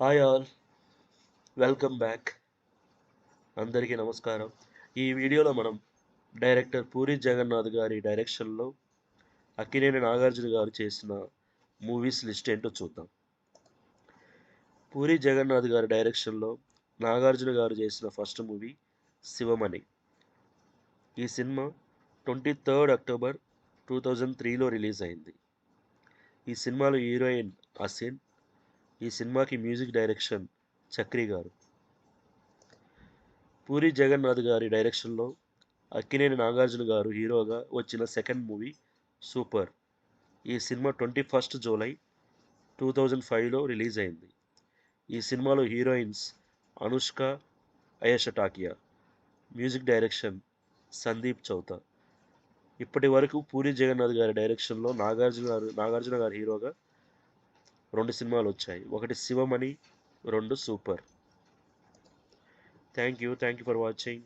Hi all, welcome back. అందరికీ నమస్కారం. ఈ వీడియోలో మనం డైరెక్టర్ పూరి జగన్నాథ్ గారి డైరెక్షన్లో అక్కినేని నాగార్జున గారు చేసిన మూవీస్ లిస్ట్ ఏంటో చూద్దాం. పూరి జగన్నాథ్ గారి డైరెక్షన్లో నాగార్జున గారు చేసిన ఫస్ట్ మూవీ శివమణి. ఈ సినిమా 23 అక్టోబర్ 2003లో రిలీజ్ అయింది. ఈ సినిమాలో హీరోయిన్ అసిన్. ఈ సినిమాకి మ్యూజిక్ డైరెక్షన్ చక్రి గారు. పూరి జగన్నాథ్ గారి డైరెక్షన్లో అక్కినేని నాగార్జున గారు హీరోగా వచ్చిన సెకండ్ మూవీ సూపర్. ఈ సినిమా 21 జూలై 2005లో రిలీజ్ అయింది. ఈ సినిమాలో heroines Anushka, Ayesha Takia. Music direction Sandeep Chowta. ఇప్పటి వరకు పూరి జగన్నాథ్ గారి డైరెక్షన్లో నాగార్జున గారు హీరోగా 2 సినిమాలు వచ్చాయి. ఒకటి Sivamani, 2 super. Thank you for watching.